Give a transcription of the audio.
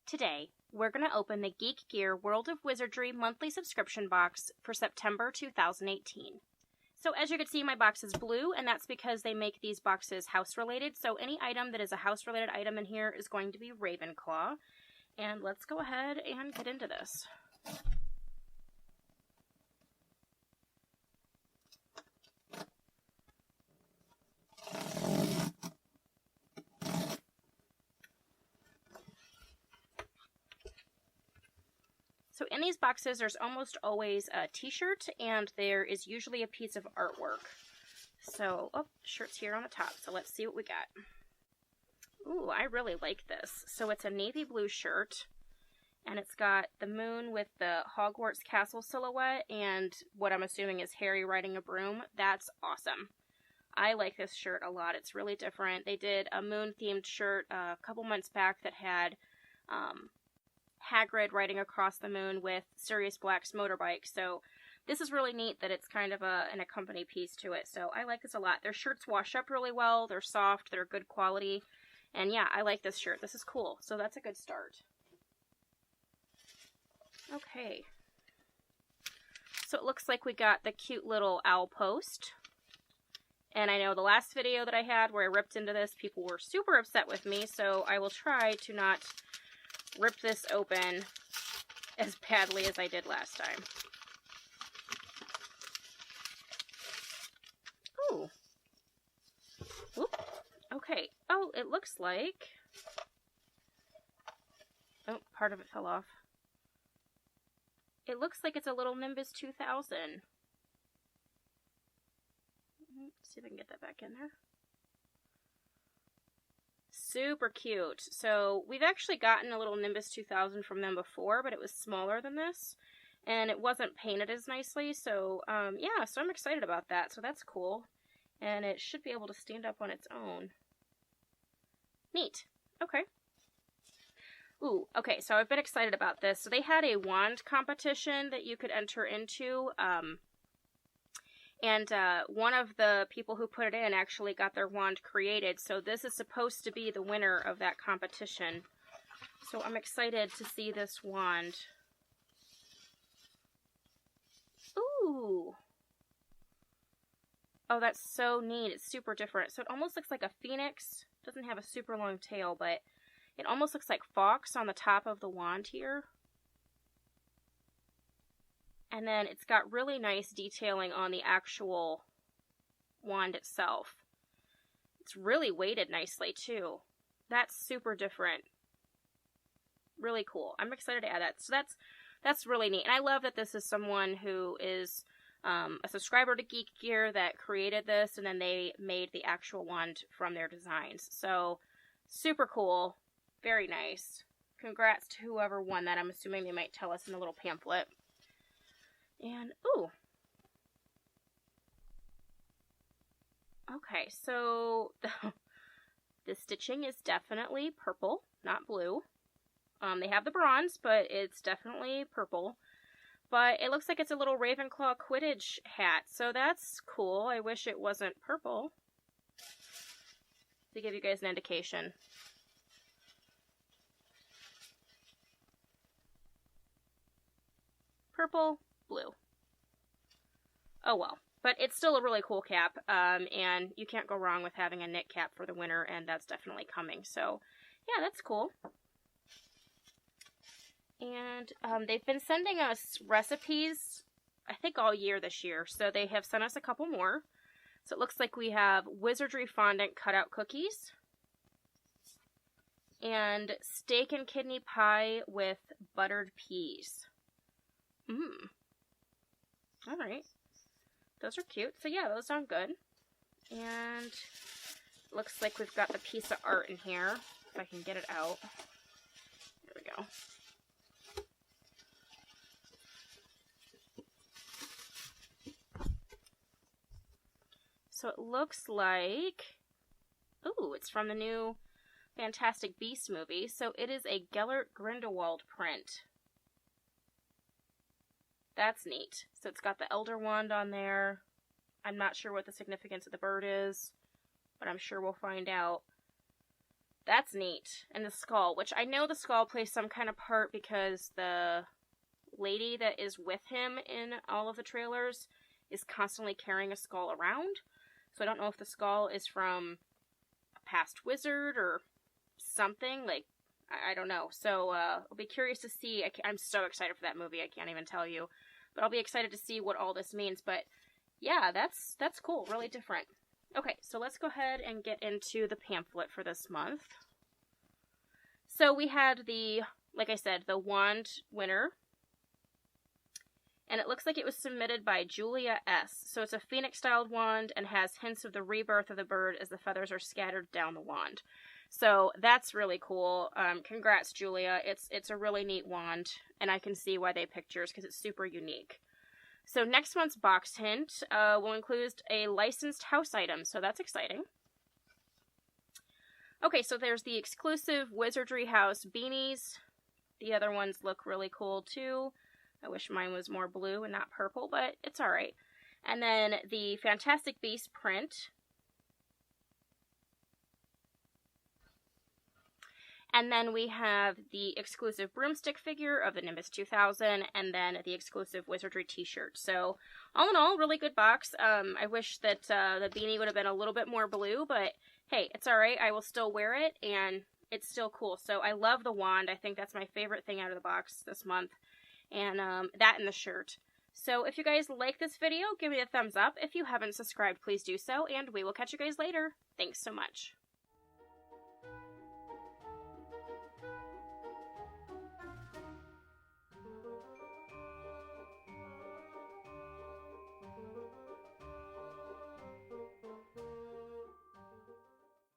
Today, we're going to open the GeekGear World of Wizardry monthly subscription box for September 2018. So as you can see, my box is blue, and that's because they make these boxes house-related. So any item that is a house-related item in here is going to be Ravenclaw. And let's go ahead and get into this. So in these boxes, there's almost always a t-shirt, and there is usually a piece of artwork. So, oh, shirt's here on the top, so let's see what we got. Ooh, I really like this. So it's a navy blue shirt, and it's got the moon with the Hogwarts castle silhouette, and what I'm assuming is Harry riding a broom. That's awesome. I like this shirt a lot. It's really different. They did a moon-themed shirt a couple months back that had Hagrid riding across the moon with Sirius Black's motorbike. So this is really neat that it's kind of an accompany piece to it. So I like this a lot. Their shirts wash up really well. They're soft. They're good quality. And yeah, I like this shirt. This is cool. So that's a good start. Okay. So it looks like we got the cute little owl post. And I know the last video that I had where I ripped into this, people were super upset with me. So I will try to not rip this open as badly as I did last time. Ooh. Whoop. Okay. Oh, it looks like... Oh, part of it fell off. It looks like it's a little Nimbus 2000. Let's see if I can get that back in there. Super cute. So we've actually gotten a little Nimbus 2000 from them before, but it was smaller than this, and it wasn't painted as nicely. So yeah, so I'm excited about that. So that's cool, and it should be able to stand up on its own. Neat. Okay. Ooh, okay, so I've been excited about this. So they had a wand competition that you could enter into, and one of the people who put it in actually got their wand created. So this is supposed to be the winner of that competition. So I'm excited to see this wand. Ooh. Oh, that's so neat. It's super different. So it almost looks like a phoenix. It doesn't have a super long tail, but it almost looks like fox on the top of the wand here. And then it's got really nice detailing on the actual wand itself. It's really weighted nicely, too. That's super different. Really cool. I'm excited to add that. So that's really neat. And I love that this is someone who is a subscriber to GeekGear that created this, and then they made the actual wand from their designs. So, super cool. Very nice. Congrats to whoever won that. I'm assuming they might tell us in the little pamphlet. And, ooh. Okay, so the stitching is definitely purple, not blue. They have the bronze, but it's definitely purple. But it looks like it's a little Ravenclaw Quidditch hat, so that's cool. I wish it wasn't purple. To give you guys an indication. Purple, blue. Oh well, but it's still a really cool cap, and you can't go wrong with having a knit cap for the winter, and that's definitely coming. So, yeah, that's cool. And they've been sending us recipes, I think, all year this year, so they have sent us a couple more. So it looks like we have Wizardry fondant cutout cookies, and steak and kidney pie with buttered peas. Alright. Those are cute. So yeah, those sound good. And looks like we've got the piece of art in here. If I can get it out. There we go. So it looks like... Ooh, it's from the new Fantastic Beasts movie. So it is a Gellert Grindelwald print. That's neat. So it's got the Elder Wand on there. I'm not sure what the significance of the bird is, but I'm sure we'll find out. That's neat. And the skull, which I know the skull plays some kind of part because the lady that is with him in all of the trailers is constantly carrying a skull around. So I don't know if the skull is from a past wizard or something. Like, I don't know. So I'll be curious to see. I'm so excited for that movie. I can't even tell you. But I'll be excited to see what all this means. But yeah, that's cool. Really different. Okay, so let's go ahead and get into the pamphlet for this month. So we had like I said, the wand winner. And it looks like it was submitted by Julia S. So it's a phoenix-styled wand and has hints of the rebirth of the bird as the feathers are scattered down the wand. So that's really cool. Congrats, Julia. It's a really neat wand, and I can see why they picked yours because it's super unique. So next month's box hint will include a licensed house item, so that's exciting. Okay, so there's the exclusive Wizardry House beanies. The other ones look really cool too. I wish mine was more blue and not purple, but it's alright. And then the Fantastic Beasts print. And then we have the exclusive broomstick figure of the Nimbus 2000, and then the exclusive Wizardry t-shirt. So, all in all, really good box. I wish that the beanie would have been a little bit more blue, but hey, it's alright. I will still wear it, and it's still cool. So, I love the wand. I think that's my favorite thing out of the box this month. And that and the shirt. So, if you guys like this video, give me a thumbs up. If you haven't subscribed, please do so, and we will catch you guys later. Thanks so much.